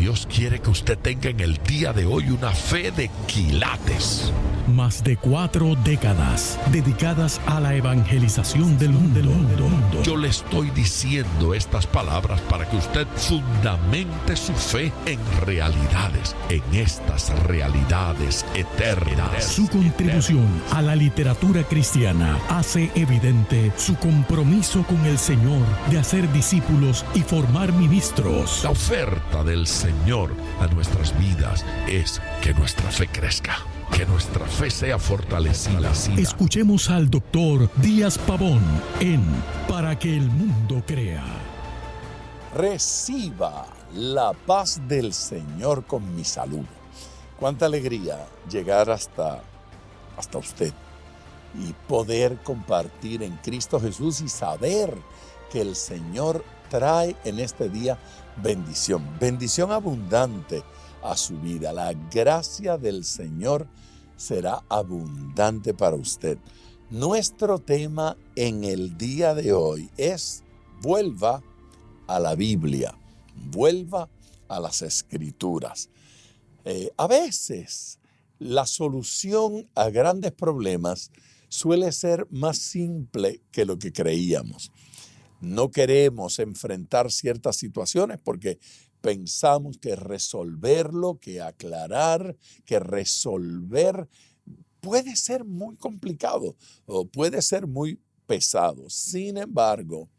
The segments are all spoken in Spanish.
Dios quiere que usted tenga en el día de hoy una fe de quilates. Más de 4 décadas dedicadas a la evangelización del mundo. Yo le estoy diciendo estas palabras para que usted fundamente su fe en realidades, en estas realidades eternas. Su contribución a la literatura cristiana hace evidente su compromiso con el Señor de hacer discípulos y formar ministros. La oferta del Señor a nuestras vidas es que nuestra fe crezca, que nuestra fe sea fortalecida. Escuchemos al doctor Díaz Pavón en Para que el mundo crea. Reciba la paz del Señor con mi salud. Cuánta alegría llegar hasta usted y poder compartir en Cristo Jesús y saber que el Señor trae en este día bendición abundante a su vida. La gracia del Señor será abundante para usted. Nuestro tema en el día de hoy es: vuelva a la Biblia, vuelva a las Escrituras. A veces la solución a grandes problemas suele ser más simple que lo que creíamos. No queremos enfrentar ciertas situaciones porque pensamos que resolverlo, que aclarar, que resolver puede ser muy complicado o puede ser muy pesado. Sin embargo,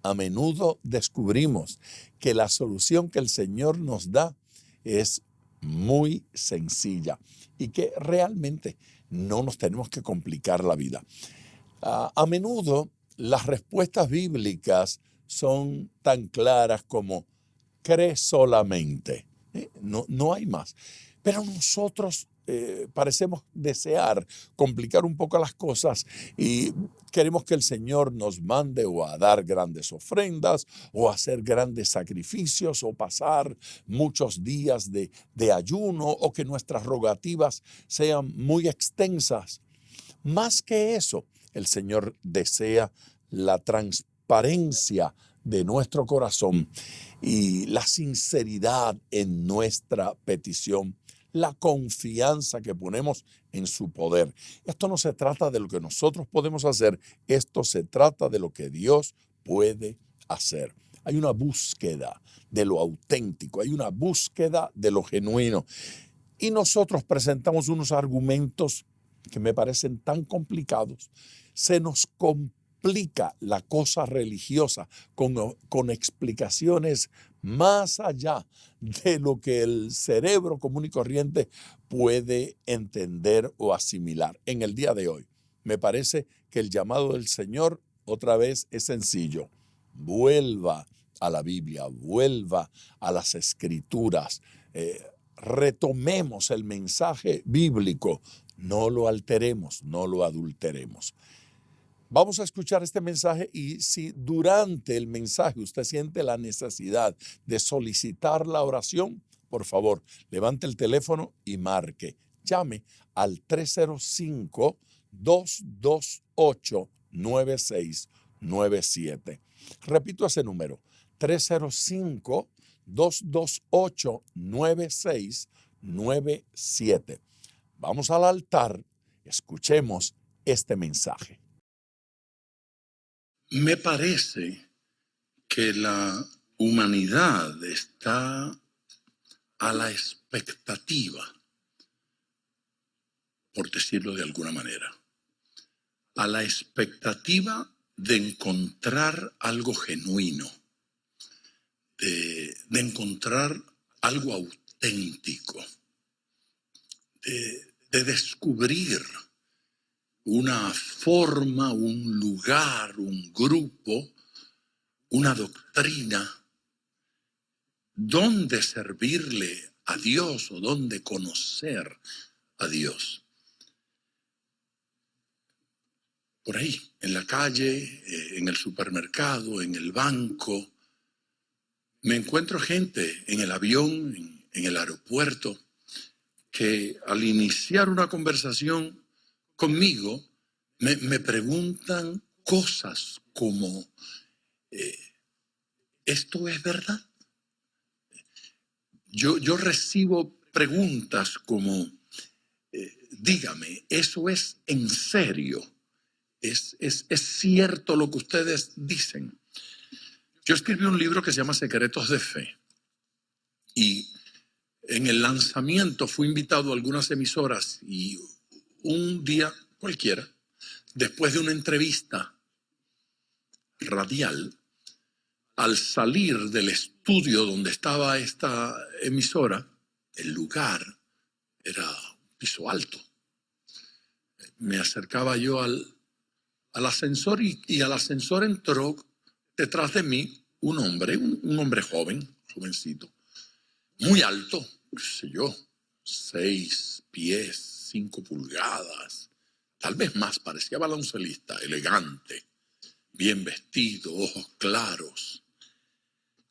a menudo descubrimos que la solución que el Señor nos da es muy sencilla y que realmente no nos tenemos que complicar la vida. A menudo las respuestas bíblicas son tan claras como: cree solamente. No hay más. Pero nosotros parecemos desear complicar un poco las cosas y queremos que el Señor nos mande o a dar grandes ofrendas o a hacer grandes sacrificios o pasar muchos días de ayuno o que nuestras rogativas sean muy extensas. Más que eso, el Señor desea la transparencia de nuestro corazón y la sinceridad en nuestra petición, la confianza que ponemos en su poder. Esto no se trata de lo que nosotros podemos hacer, esto se trata de lo que Dios puede hacer. Hay una búsqueda de lo auténtico, hay una búsqueda de lo genuino. Y nosotros presentamos unos argumentos que me parecen tan complicados. Se nos complica la cosa religiosa con explicaciones más allá de lo que el cerebro común y corriente puede entender o asimilar. En el día de hoy, me parece que el llamado del Señor otra vez es sencillo: vuelva a la Biblia, vuelva a las Escrituras, retomemos el mensaje bíblico, no lo alteremos, no lo adulteremos. Vamos a escuchar este mensaje y si durante el mensaje usted siente la necesidad de solicitar la oración, por favor, levante el teléfono y marque. Llame al 305-228-9697. Repito ese número, 305-228-9697. Vamos al altar, escuchemos este mensaje. Me parece que la humanidad está a la expectativa, por decirlo de alguna manera, a la expectativa de encontrar algo genuino, de encontrar algo auténtico, de descubrir una forma, un lugar, un grupo, una doctrina, donde servirle a Dios o donde conocer a Dios. Por ahí, en la calle, en el supermercado, en el banco, me encuentro gente en el avión, en el aeropuerto, que al iniciar una conversación conmigo, me preguntan cosas como, ¿esto es verdad? yo recibo preguntas como, dígame, ¿eso es en serio? ¿Es cierto lo que ustedes dicen? Yo escribí un libro que se llama Secretos de Fe. Y en el lanzamiento fui invitado a algunas emisoras y un día cualquiera, después de una entrevista radial, al salir del estudio donde estaba esta emisora, el lugar era un piso alto. Me acercaba yo al ascensor y al ascensor entró detrás de mí un hombre joven, jovencito, muy alto, qué sé yo, 6 pies, 5 pulgadas, tal vez más, parecía baloncelista, elegante, bien vestido, ojos claros,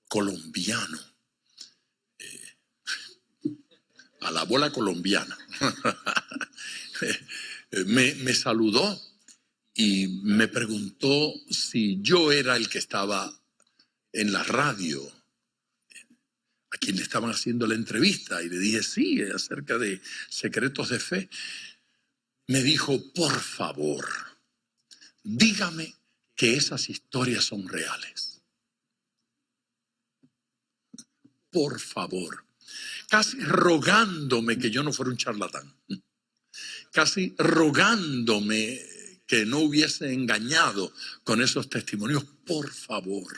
colombiano, a la bola colombiana. Me saludó y me preguntó si yo era el que estaba en la radio, a quien le estaban haciendo la entrevista, y le dije sí, acerca de Secretos de Fe. Me dijo, por favor, dígame que esas historias son reales. Por favor, casi rogándome que yo no fuera un charlatán, casi rogándome que no hubiese engañado con esos testimonios. Por favor,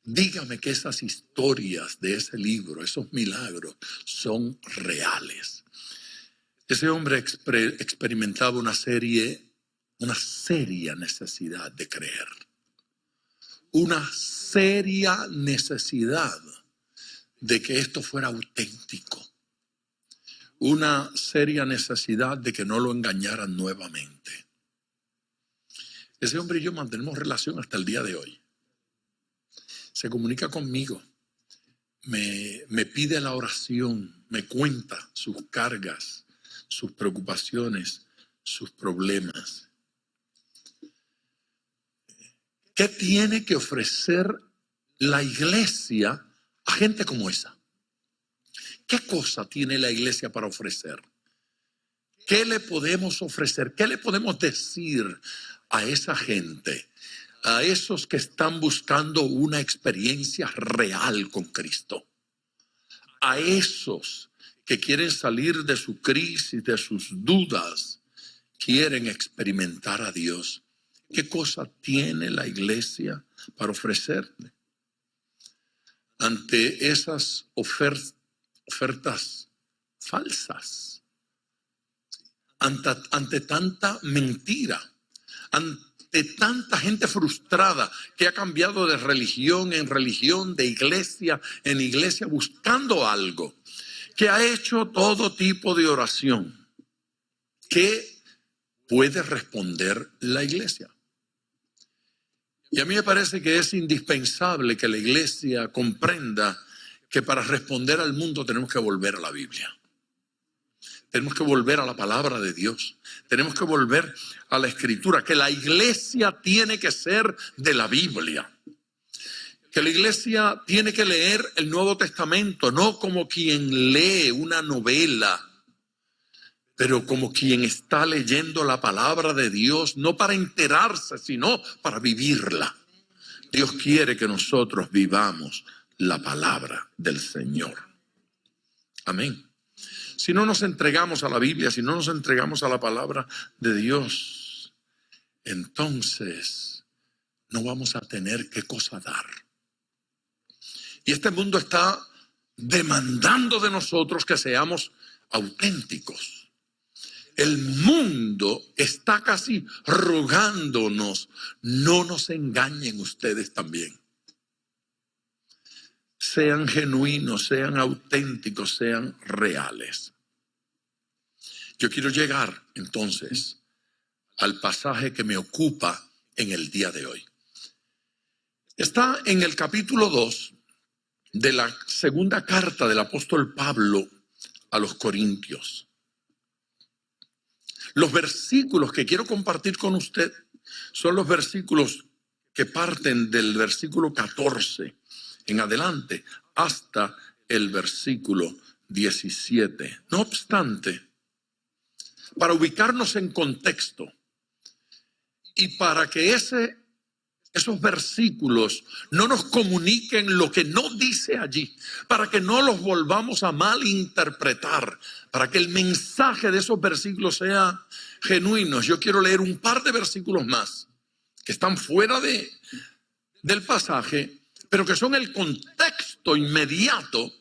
dígame que esas historias de ese libro, esos milagros, son reales. Ese hombre experimentaba una seria necesidad de creer. Una seria necesidad de que esto fuera auténtico. Una seria necesidad de que no lo engañaran nuevamente. Ese hombre y yo mantenemos relación hasta el día de hoy. Se comunica conmigo, me pide la oración, me cuenta sus cargas, sus preocupaciones, sus problemas. ¿Qué tiene que ofrecer la iglesia a gente como esa? ¿Qué cosa tiene la iglesia para ofrecer? ¿Qué le podemos ofrecer? ¿Qué le podemos decir a esa gente? A esos que están buscando una experiencia real con Cristo. A esos que quieren salir de su crisis, de sus dudas, quieren experimentar a Dios. ¿Qué cosa tiene la iglesia para ofrecerle? Ante esas ofertas falsas, ante tanta mentira, ante tanta gente frustrada que ha cambiado de religión en religión, de iglesia en iglesia, buscando algo, que ha hecho todo tipo de oración, ¿qué puede responder la iglesia? Y a mí me parece que es indispensable que la iglesia comprenda que para responder al mundo tenemos que volver a la Biblia. Tenemos que volver a la palabra de Dios. Tenemos que volver a la Escritura. Que la iglesia tiene que ser de la Biblia. Que la iglesia tiene que leer el Nuevo Testamento, no como quien lee una novela, pero como quien está leyendo la palabra de Dios, no para enterarse, sino para vivirla. Dios quiere que nosotros vivamos la palabra del Señor. Amén. Si no nos entregamos a la Biblia, si no nos entregamos a la palabra de Dios, entonces no vamos a tener qué cosa dar. Y este mundo está demandando de nosotros que seamos auténticos. El mundo está casi rogándonos, no nos engañen ustedes también. Sean genuinos, sean auténticos, sean reales. Yo quiero llegar entonces al pasaje que me ocupa en el día de hoy. Está en el capítulo 2 de la segunda carta del apóstol Pablo a los Corintios. Los versículos que quiero compartir con usted son los versículos que parten del versículo 14 en adelante hasta el versículo 17. No obstante, para ubicarnos en contexto y para que esos versículos no nos comuniquen lo que no dice allí, para que no los volvamos a malinterpretar, para que el mensaje de esos versículos sea genuino, yo quiero leer un par de versículos más que están fuera del pasaje, pero que son el contexto inmediato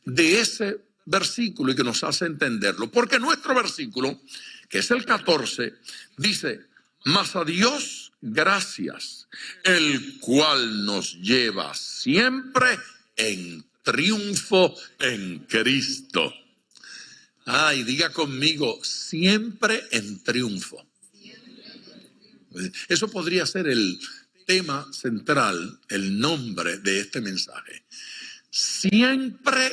de ese versículo y que nos hace entenderlo. Porque nuestro versículo, que es el 14, dice: mas a Dios gracias, el cual nos lleva siempre en triunfo en Cristo. Ay, diga conmigo, siempre en triunfo. Eso podría ser el tema central, el nombre de este mensaje. Siempre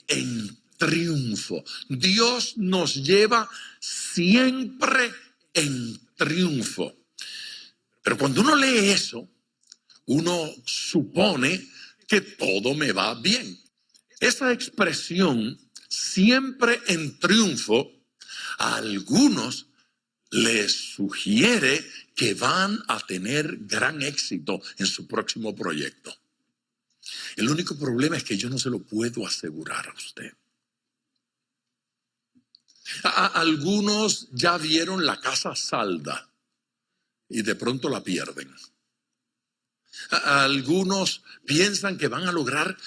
en triunfo. Dios nos lleva siempre en triunfo. Pero cuando uno lee eso, uno supone que todo me va bien. Esa expresión, siempre en triunfo, a algunos les sugiere que van a tener gran éxito en su próximo proyecto. El único problema es que yo no se lo puedo asegurar a usted. Algunos ya vieron la casa salda y de pronto la pierden. Algunos piensan que van a lograr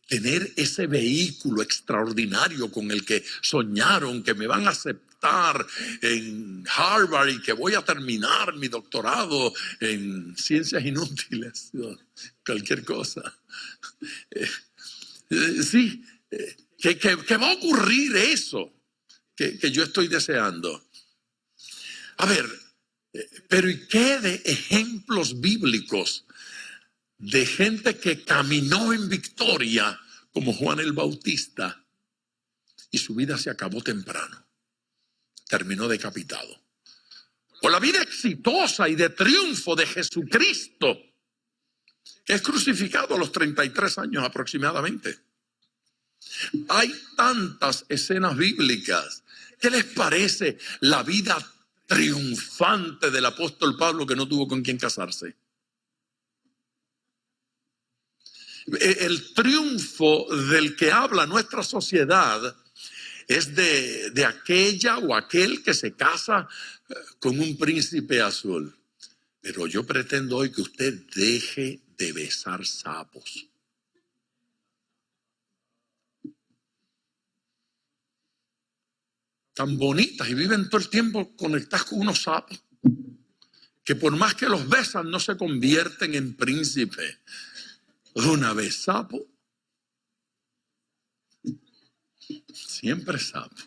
tener ese vehículo extraordinario con el que soñaron, que me van a aceptar en Harvard y que voy a terminar mi doctorado en ciencias inútiles, cualquier cosa. Sí, que va a ocurrir eso que yo estoy deseando. A ver, pero ¿y qué de ejemplos bíblicos de gente que caminó en victoria como Juan el Bautista y su vida se acabó temprano, terminó decapitado? O la vida exitosa y de triunfo de Jesucristo, que es crucificado a los 33 años aproximadamente. Hay tantas escenas bíblicas. ¿Qué les parece la vida triunfante del apóstol Pablo, que no tuvo con quién casarse? El triunfo del que habla nuestra sociedad es de aquella o aquel que se casa con un príncipe azul. Pero yo pretendo hoy que usted deje de besar sapos. Tan bonitas y viven todo el tiempo conectadas con unos sapos que por más que los besan no se convierten en príncipe. Una vez sapo, siempre sapo.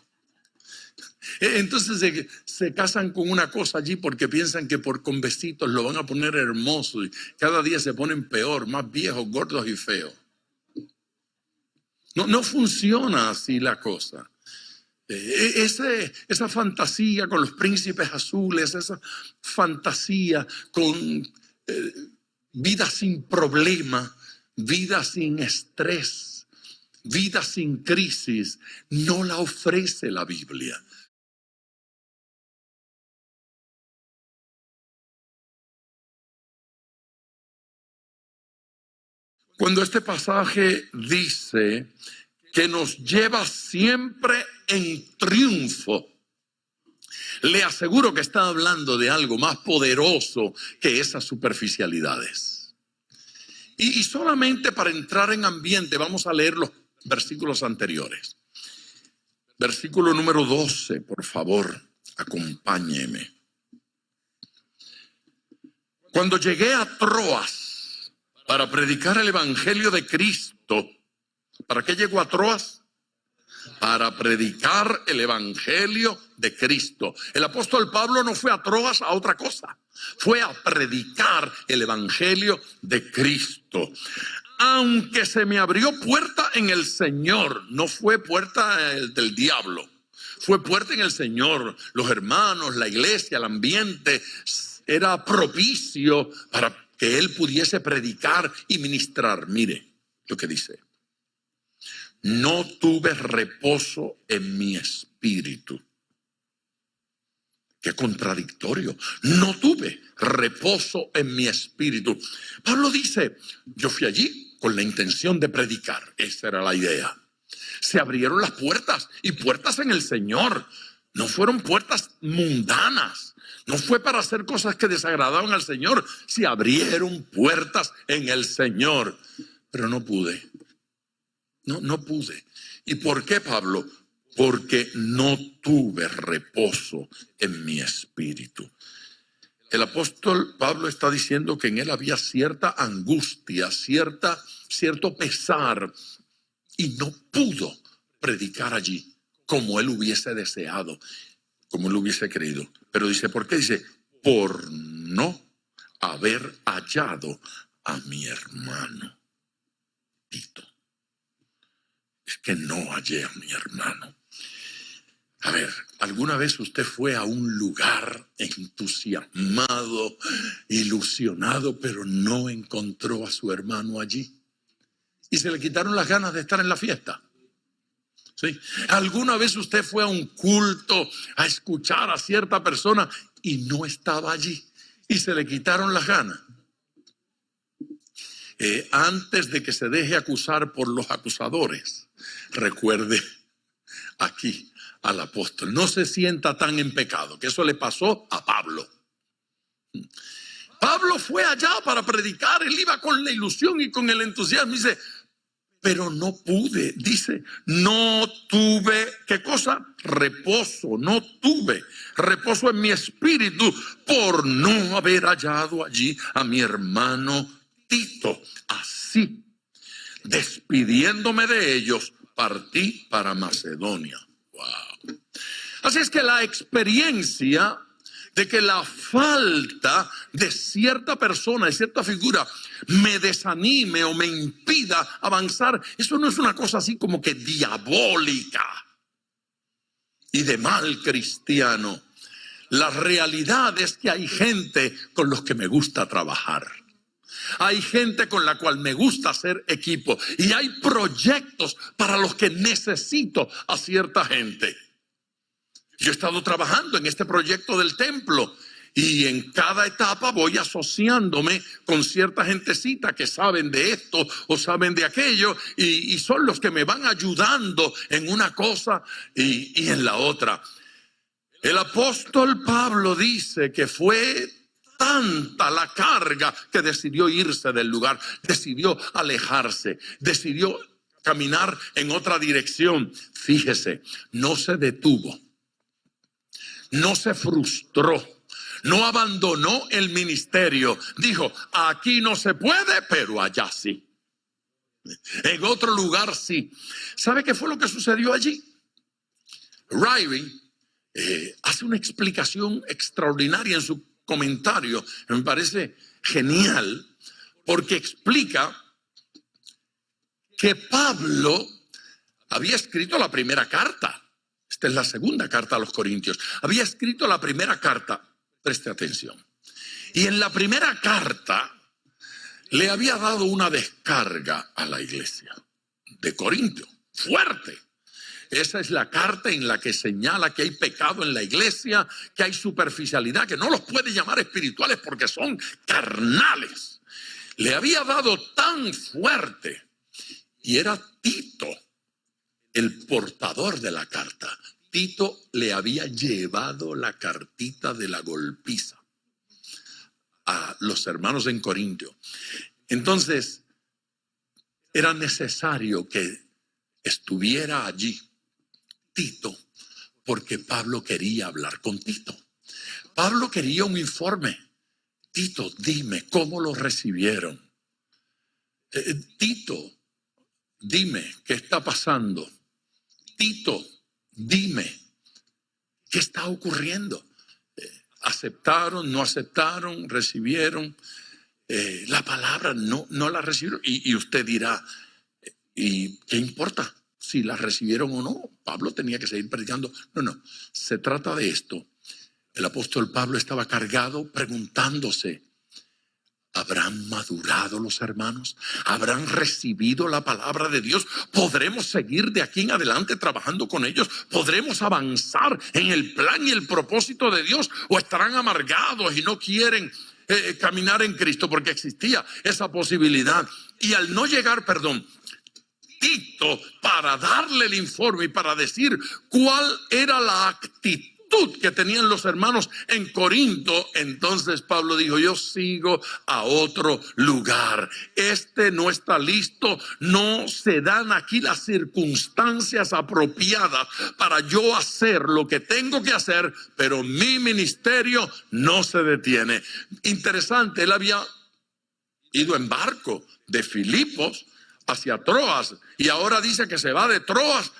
Entonces se casan con una cosa allí porque piensan que por convestitos lo van a poner hermoso y cada día se ponen peor, más viejos, gordos y feos. No funciona así la cosa. Esa fantasía con los príncipes azules, esa fantasía con vida sin problema, vida sin estrés, vida sin crisis, no la ofrece la Biblia. Cuando este pasaje dice que nos lleva siempre en triunfo, le aseguro que está hablando de algo más poderoso que esas superficialidades. Y solamente para entrar en ambiente vamos a leer los versículos anteriores. Versículo número 12, por favor, acompáñeme. Cuando llegué a Troas para predicar el evangelio de Cristo, ¿para qué llegó a Troas? Para predicar el evangelio de Cristo. El apóstol Pablo no fue a Troas a otra cosa. Fue a predicar el evangelio de Cristo. Aunque se me abrió puerta en el Señor, no fue puerta del diablo. Fue puerta en el Señor. Los hermanos, la iglesia, el ambiente era propicio para que él pudiese predicar y ministrar. Mire lo que dice. no tuve reposo en mi espíritu. Qué contradictorio. No tuve reposo en mi espíritu. Pablo dice, yo fui allí con la intención de predicar. Esa era la idea. Se abrieron las puertas, y puertas en el Señor. No fueron puertas mundanas. No fue para hacer cosas que desagradaban al Señor. Se abrieron puertas en el Señor. Pero no pude. No pude. ¿Y por qué, Pablo? Porque no tuve reposo en mi espíritu. El apóstol Pablo está diciendo que en él había cierta angustia, cierto pesar, y no pudo predicar allí como él hubiese deseado, como él hubiese querido. Pero dice, ¿por qué? Dice, por no haber hallado a mi hermano Tito. Es que no hallé a mi hermano. A ver, ¿alguna vez usted fue a un lugar entusiasmado, ilusionado, pero no encontró a su hermano allí? Y se le quitaron las ganas de estar en la fiesta. ¿Sí? ¿Alguna vez usted fue a un culto a escuchar a cierta persona y no estaba allí? Y se le quitaron las ganas. Antes de que se deje acusar por los acusadores, recuerde aquí al apóstol. No se sienta tan en pecado, que eso le pasó a Pablo. Pablo fue allá para predicar, él iba con la ilusión y con el entusiasmo. Dice, pero no pude, dice, no tuve, ¿qué cosa? Reposo, no tuve reposo en mi espíritu por no haber hallado allí a mi hermano Tito. Así, despidiéndome de ellos, partí para Macedonia. Wow. Así es que la experiencia de que la falta de cierta persona, de cierta figura, me desanime o me impida avanzar, eso no es una cosa así como que diabólica y de mal cristiano. La realidad es que hay gente con los que me gusta trabajar. Hay gente con la cual me gusta hacer equipo. Y hay proyectos para los que necesito a cierta gente. Yo he estado trabajando en este proyecto del templo. Y en cada etapa voy asociándome con cierta gentecita que saben de esto o saben de aquello. Y son los que me van ayudando en una cosa y en la otra. El apóstol Pablo dice que fue tanta la carga que decidió irse del lugar, decidió alejarse, decidió caminar en otra dirección. Fíjese, no se detuvo, no se frustró, no abandonó el ministerio. Dijo, aquí no se puede, pero allá sí. En otro lugar sí. ¿Sabe qué fue lo que sucedió allí? Ryrie hace una explicación extraordinaria en su comentario, me parece genial, porque explica que Pablo había escrito la primera carta. Esta es la segunda carta a los Corintios. Había escrito la primera carta, preste atención. Y en la primera carta le había dado una descarga a la iglesia de Corintio, fuerte. Esa es la carta en la que señala que hay pecado en la iglesia, que hay superficialidad, que no los puede llamar espirituales porque son carnales. Le había dado tan fuerte y era Tito el portador de la carta. Tito le había llevado la cartita de la golpiza a los hermanos en Corintio. Entonces, era necesario que estuviera allí Tito, porque Pablo quería hablar con Tito. Pablo quería un informe. Tito, dime, ¿cómo lo recibieron? Tito, dime, ¿qué está pasando? Tito, dime, ¿qué está ocurriendo? ¿Aceptaron, no aceptaron, recibieron? La palabra no la recibieron. Y usted dirá, ¿y qué importa si la recibieron o no? Pablo tenía que seguir predicando. No, se trata de esto. El apóstol Pablo estaba cargado preguntándose, ¿Habrán madurado los hermanos? ¿Habrán recibido la palabra de Dios? ¿Podremos seguir de aquí en adelante trabajando con ellos? ¿Podremos avanzar en el plan y el propósito de Dios? ¿O estarán amargados y no quieren caminar en Cristo? Porque existía esa posibilidad. Y al no llegar, Tito, para darle el informe y para decir cuál era la actitud que tenían los hermanos en Corinto, entonces Pablo dijo: yo sigo a otro lugar. Este no está listo, no se dan aquí las circunstancias apropiadas para yo hacer lo que tengo que hacer, pero mi ministerio no se detiene. Interesante, él había ido en barco de Filipos hacia Troas y ahora dice que se va de Troas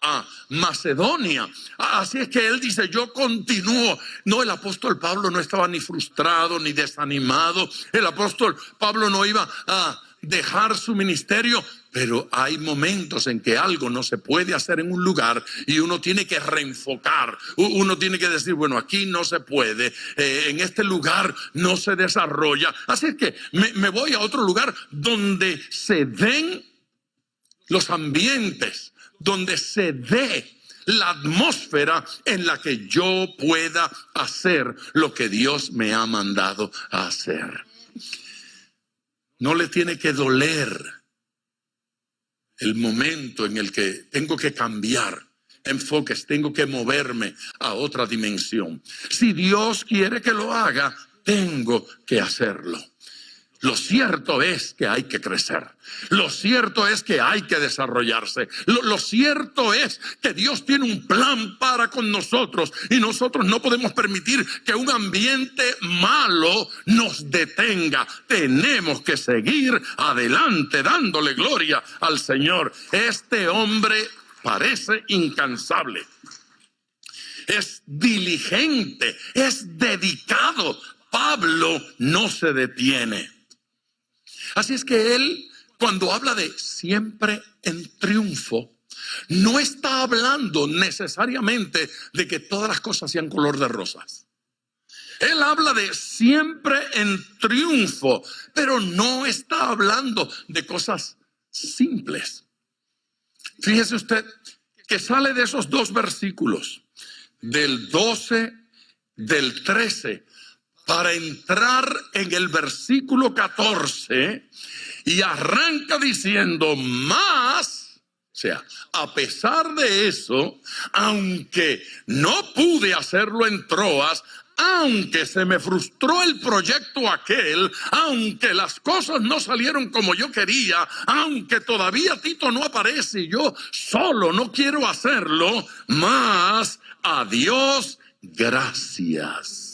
a Macedonia. Así es que él dice: yo continúo. No, el apóstol Pablo no estaba ni frustrado ni desanimado. El apóstol Pablo no iba a dejar su ministerio, pero hay momentos en que algo no se puede hacer en un lugar y uno tiene que reenfocar. Uno tiene que decir: bueno, aquí no se puede, en este lugar no se desarrolla. Así es que me voy a otro lugar donde se den los ambientes, donde se dé la atmósfera en la que yo pueda hacer lo que Dios me ha mandado a hacer. No le tiene que doler el momento en el que tengo que cambiar enfoques, tengo que moverme a otra dimensión. Si Dios quiere que lo haga, tengo que hacerlo. Lo cierto es que hay que crecer. Lo cierto es que hay que desarrollarse. Lo cierto es que Dios tiene un plan para con nosotros y nosotros no podemos permitir que un ambiente malo nos detenga. Tenemos que seguir adelante dándole gloria al Señor. Este hombre parece incansable. Es diligente, es dedicado. Pablo no se detiene. Así es que él, cuando habla de siempre en triunfo, no está hablando necesariamente de que todas las cosas sean color de rosas. Él habla de siempre en triunfo, pero no está hablando de cosas simples. Fíjese usted que sale de esos dos versículos, del 12, del 13, para entrar en el versículo 14 y arranca diciendo: más, o sea, a pesar de eso, aunque no pude hacerlo en Troas, aunque se me frustró el proyecto aquel, aunque las cosas no salieron como yo quería, aunque todavía Tito no aparece y yo solo no quiero hacerlo, más a Dios gracias.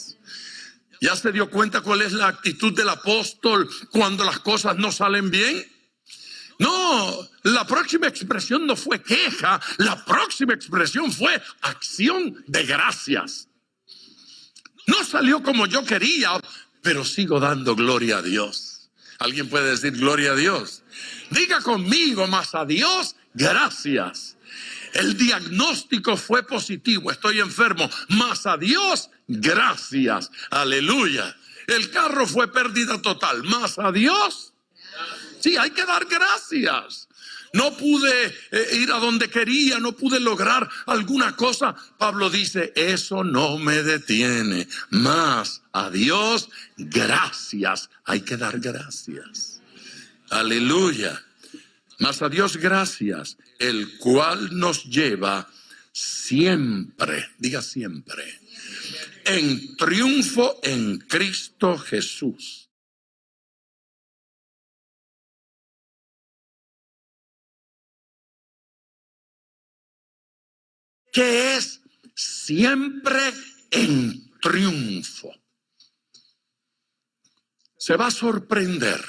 ¿Ya se dio cuenta cuál es la actitud del apóstol cuando las cosas no salen bien? No, la próxima expresión no fue queja, la próxima expresión fue acción de gracias. No salió como yo quería, pero sigo dando gloria a Dios. ¿Alguien puede decir gloria a Dios? Diga conmigo: más a Dios gracias. El diagnóstico fue positivo, estoy enfermo, más a Dios gracias. Aleluya. El carro fue pérdida total, más a Dios. Sí, hay que dar gracias. No pude ir a donde quería, no pude lograr alguna cosa. Pablo dice: eso no me detiene, más a Dios gracias. Hay que dar gracias. Aleluya. Más a Dios gracias, el cual nos lleva siempre, diga siempre, en triunfo en Cristo Jesús. Que es siempre en triunfo. Se va a sorprender,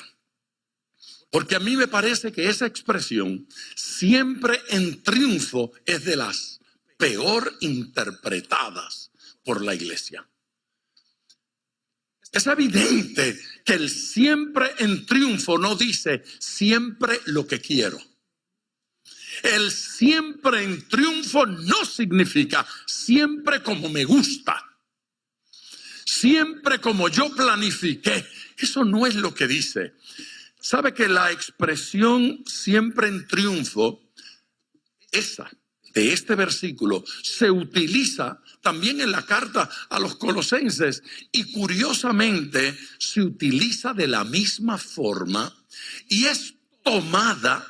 porque a mí me parece que esa expresión, siempre en triunfo, es de las peor interpretadas por la iglesia. Es evidente que el siempre en triunfo no dice siempre lo que quiero. El siempre en triunfo no significa siempre como me gusta, siempre como yo planifiqué. Eso no es lo que dice. Sabe que la expresión siempre en triunfo, esa de este versículo, se utiliza también en la carta a los Colosenses y curiosamente se utiliza de la misma forma y es tomada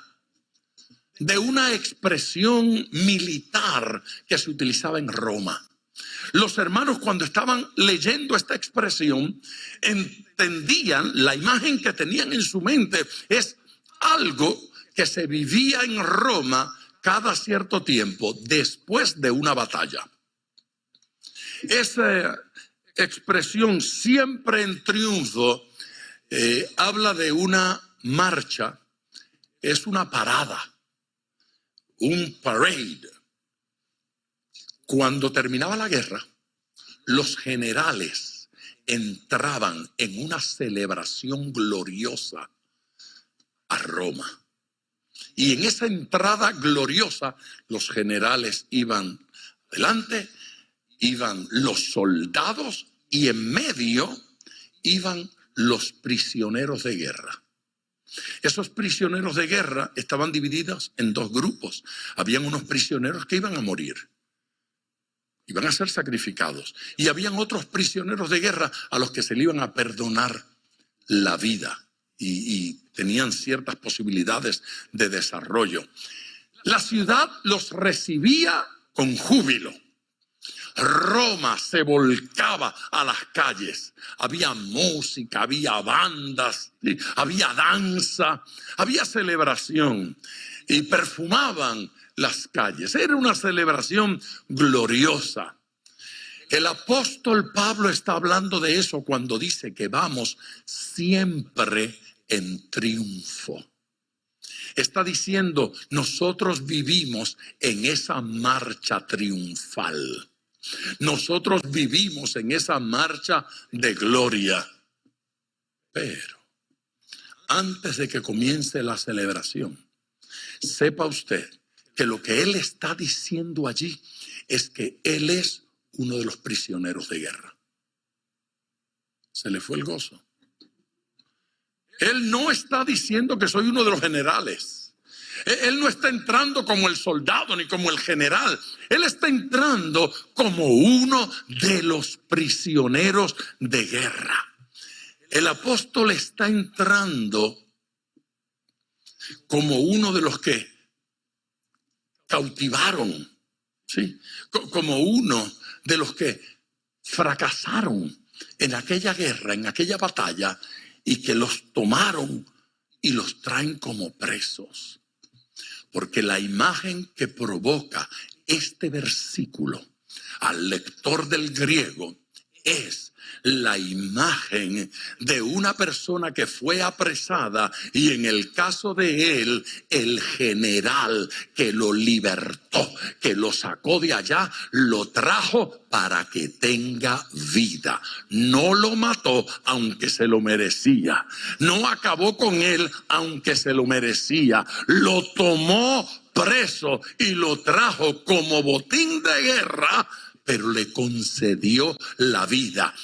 de una expresión militar que se utilizaba en Roma. Los hermanos, cuando estaban leyendo esta expresión, entendían, la imagen que tenían en su mente es algo que se vivía en Roma cada cierto tiempo después de una batalla. Esa expresión siempre en triunfo habla de una marcha, es una parada, un parade. Cuando terminaba la guerra, los generales entraban en una celebración gloriosa a Roma. Y en esa entrada gloriosa, los generales iban adelante, iban los soldados y en medio iban los prisioneros de guerra. Esos prisioneros de guerra estaban divididos en dos grupos. Habían unos prisioneros que iban a morir, iban a ser sacrificados. Y habían otros prisioneros de guerra a los que se le iban a perdonar la vida y tenían ciertas posibilidades de desarrollo. La ciudad los recibía con júbilo. Roma se volcaba a las calles. Había música, había bandas, había danza, había celebración y perfumaban las calles. Era una celebración gloriosa. El apóstol Pablo está hablando de eso cuando dice que vamos siempre en triunfo. Está diciendo, nosotros vivimos en esa marcha triunfal. Nosotros vivimos en esa marcha de gloria. Pero antes de que comience la celebración, sepa usted que lo que él está diciendo allí es que él es uno de los prisioneros de guerra. Se le fue el gozo. Él no está diciendo que soy uno de los generales. Él no está entrando como el soldado ni como el general. Él está entrando como uno de los prisioneros de guerra. El apóstol está entrando como uno de los que cautivaron, ¿sí? Como uno de los que fracasaron en aquella guerra, en aquella batalla, y que los tomaron y los traen como presos. Porque la imagen que provoca este versículo al lector del griego es la imagen de una persona que fue apresada y en el caso de él, el general que lo libertó, que lo sacó de allá, lo trajo para que tenga vida. No lo mató aunque se lo merecía. No acabó con él aunque se lo merecía. Lo tomó preso y lo trajo como botín de guerra, pero le concedió la vida.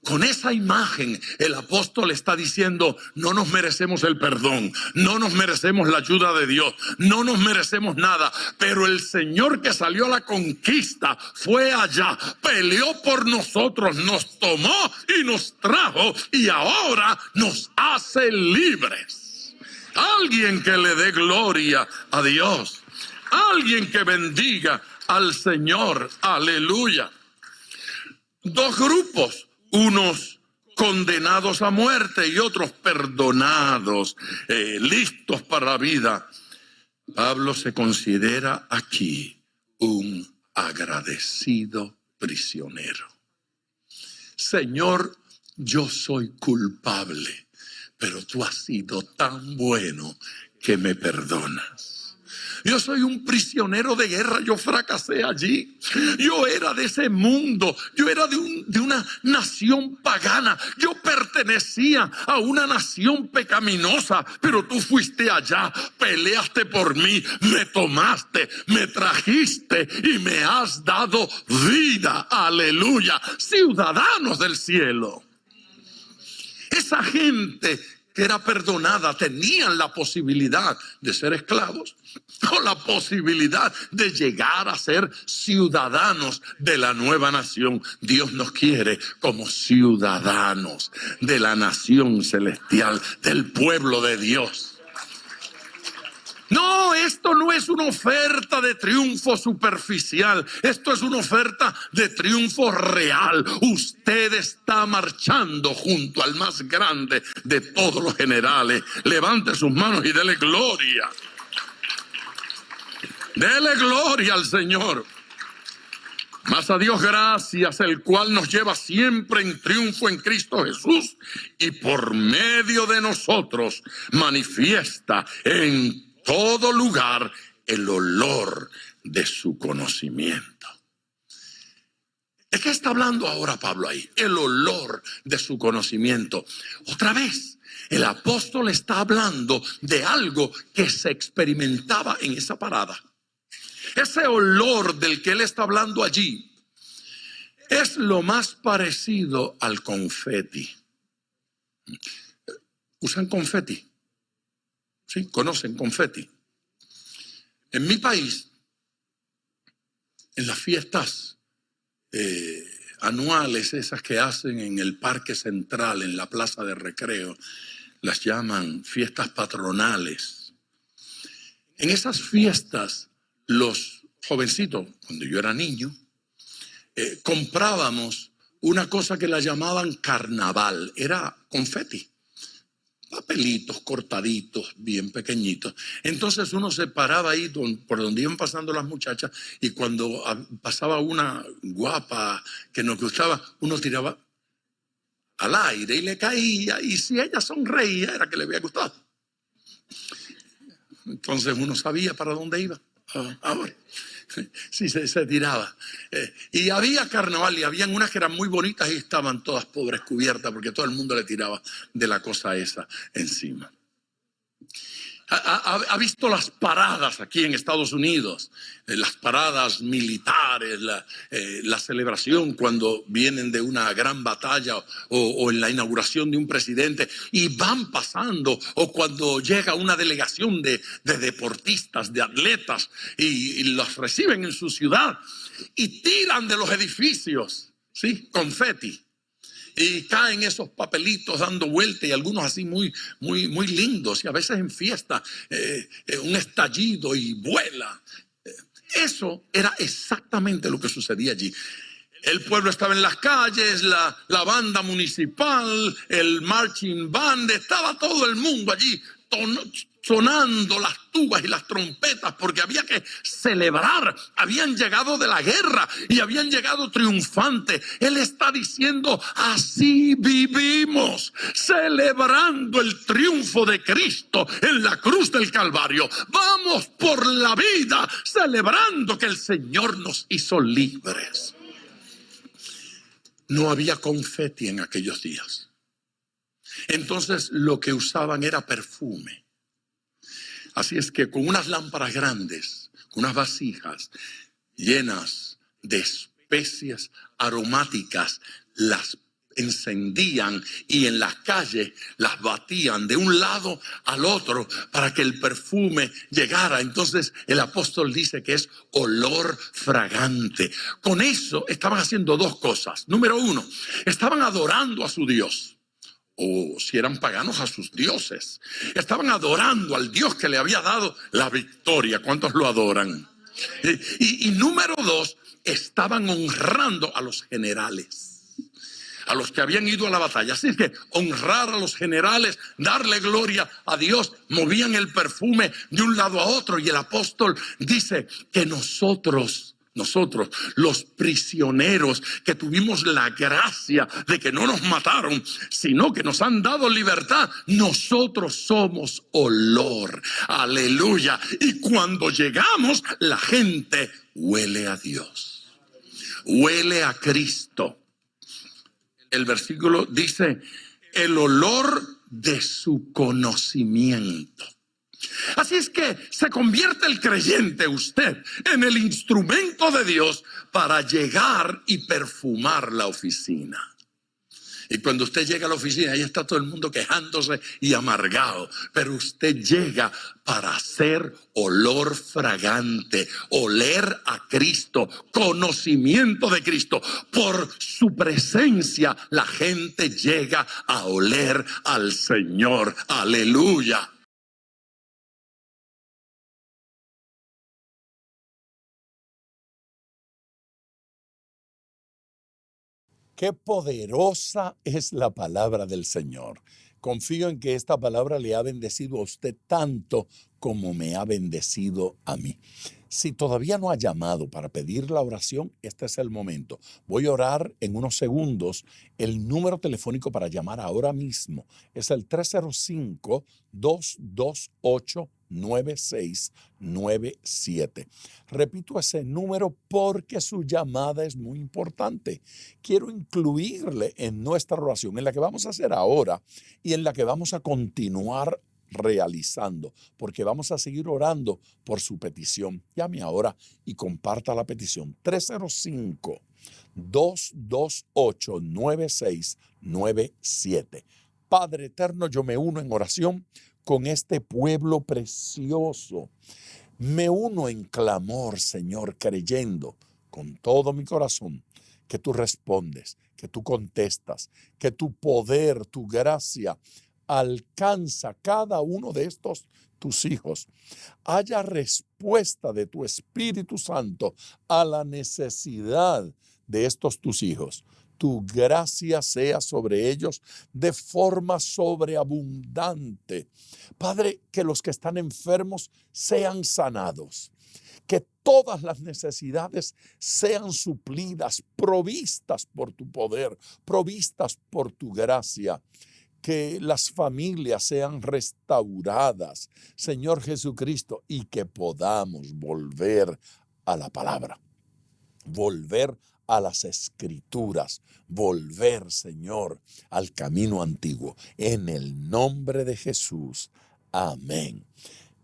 Con esa imagen el apóstol está diciendo, no nos merecemos el perdón, no nos merecemos la ayuda de Dios, no nos merecemos nada, pero el Señor que salió a la conquista fue allá, peleó por nosotros, nos tomó y nos trajo y ahora nos hace libres. Alguien que le dé gloria a Dios, alguien que bendiga al Señor, aleluya. Dos grupos, unos condenados a muerte y otros perdonados, listos para la vida. Pablo se considera aquí un agradecido prisionero. Señor, yo soy culpable, pero tú has sido tan bueno que me perdonas. Yo soy un prisionero de guerra, yo fracasé allí. Yo era de ese mundo, yo era de una nación pagana. Yo pertenecía a una nación pecaminosa, pero tú fuiste allá, peleaste por mí, me tomaste, me trajiste y me has dado vida. Aleluya, ciudadanos del cielo. Esa gente que era perdonada tenían la posibilidad de ser esclavos o la posibilidad de llegar a ser ciudadanos de la nueva nación. Dios nos quiere como ciudadanos de la nación celestial, del pueblo de Dios. No, esto no es una oferta de triunfo superficial. Esto es una oferta de triunfo real. Usted está marchando junto al más grande de todos los generales. Levante sus manos y dele gloria. Dele gloria al Señor. Mas a Dios gracias, el cual nos lleva siempre en triunfo en Cristo Jesús y por medio de nosotros manifiesta en todo lugar el olor de su conocimiento. ¿De qué está hablando ahora Pablo ahí? El olor de su conocimiento. Otra vez, el apóstol está hablando de algo que se experimentaba en esa parada. Ese olor del que él está hablando allí es lo más parecido al confeti. ¿Usan confeti? ¿Sí? ¿Conocen confeti? En mi país, en las fiestas anuales, esas que hacen en el Parque Central, en la Plaza de Recreo, las llaman fiestas patronales. En esas fiestas, los jovencitos, cuando yo era niño, comprábamos una cosa que la llamaban carnaval. Era confeti. Papelitos cortaditos, bien pequeñitos. Entonces uno se paraba ahí por donde iban pasando las muchachas y cuando pasaba una guapa que nos gustaba, uno tiraba al aire y le caía. Y si ella sonreía, era que le había gustado. Entonces uno sabía para dónde iba. Ahora, sí, se tiraba. Y había carnaval y habían unas que eran muy bonitas y estaban todas pobres cubiertas porque todo el mundo le tiraba de la cosa esa encima. ¿Ha visto las paradas aquí en Estados Unidos? Las paradas militares, la celebración cuando vienen de una gran batalla o en la inauguración de un presidente y van pasando, o cuando llega una delegación de deportistas, de atletas y los reciben en su ciudad y tiran de los edificios, ¿sí? Confeti. Y caen esos papelitos dando vuelta y algunos así muy lindos. Y a veces en fiesta un estallido y vuela. Eso era exactamente lo que sucedía allí. El pueblo estaba en las calles, la banda municipal, el marching band, estaba todo el mundo allí sonando las tubas y las trompetas porque había que celebrar. Habían llegado de la guerra y habían llegado triunfantes. Él está diciendo, así vivimos, celebrando el triunfo de Cristo en la cruz del Calvario. Vamos por la vida celebrando que el Señor nos hizo libres. No había confeti en aquellos días. Entonces lo que usaban era perfume. Así es que con unas lámparas grandes, con unas vasijas llenas de especias aromáticas, las encendían y en las calles las batían de un lado al otro para que el perfume llegara. Entonces el apóstol dice que es olor fragante. Con eso estaban haciendo dos cosas. Número uno, estaban adorando a su Dios. O si eran paganos, a sus dioses. Estaban adorando al Dios que le había dado la victoria. ¿Cuántos lo adoran? Y número dos, estaban honrando a los generales, a los que habían ido a la batalla. Así que honrar a los generales, darle gloria a Dios, movían el perfume de un lado a otro. Y el apóstol dice que nosotros, los prisioneros que tuvimos la gracia de que no nos mataron, sino que nos han dado libertad, nosotros somos olor. Aleluya. Y cuando llegamos, la gente huele a Dios, huele a Cristo. El versículo dice, el olor de su conocimiento. Así es que se convierte el creyente, usted, en el instrumento de Dios para llegar y perfumar la oficina. Y cuando usted llega a la oficina, ahí está todo el mundo quejándose y amargado. Pero usted llega para hacer olor fragante, oler a Cristo, conocimiento de Cristo. Por su presencia, la gente llega a oler al Señor. Aleluya. Qué poderosa es la palabra del Señor. Confío en que esta palabra le ha bendecido a usted tanto como me ha bendecido a mí. Si todavía no ha llamado para pedir la oración, este es el momento. Voy a orar en unos segundos. El número telefónico para llamar ahora mismo es el 305-228-9697. Repito ese número porque su llamada es muy importante. Quiero incluirle en nuestra oración, en la que vamos a hacer ahora y en la que vamos a continuar realizando, porque vamos a seguir orando por su petición. Llame ahora y comparta la petición. 305-228-9697. Padre eterno, yo me uno en oración con este pueblo precioso. Me uno en clamor, Señor, creyendo con todo mi corazón que tú respondes, que tú contestas, que tu poder, tu gracia alcanza cada uno de estos tus hijos. Haya respuesta de tu Espíritu Santo a la necesidad de estos tus hijos. Tu gracia sea sobre ellos de forma sobreabundante. Padre, que los que están enfermos sean sanados. Que todas las necesidades sean suplidas, provistas por tu poder, provistas por tu gracia. Que las familias sean restauradas, Señor Jesucristo, y que podamos volver a la palabra, volver a las Escrituras, volver, Señor, al camino antiguo. En el nombre de Jesús. Amén.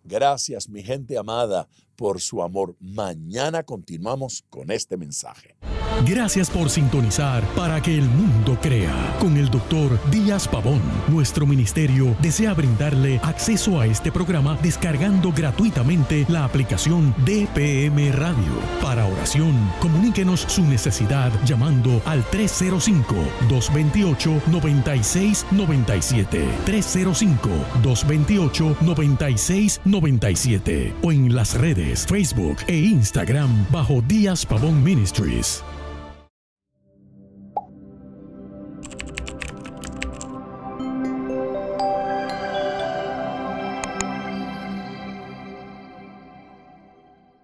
Gracias, mi gente amada, por su amor. Mañana continuamos con este mensaje. Gracias por sintonizar Para que el Mundo Crea con el Dr. Díaz Pavón. Nuestro ministerio desea brindarle acceso a este programa descargando gratuitamente la aplicación DPM Radio. Para oración, comuníquenos su necesidad llamando al 305-228-9697. 305-228-9697 o en las redes Facebook e Instagram bajo Díaz Pavón Ministries.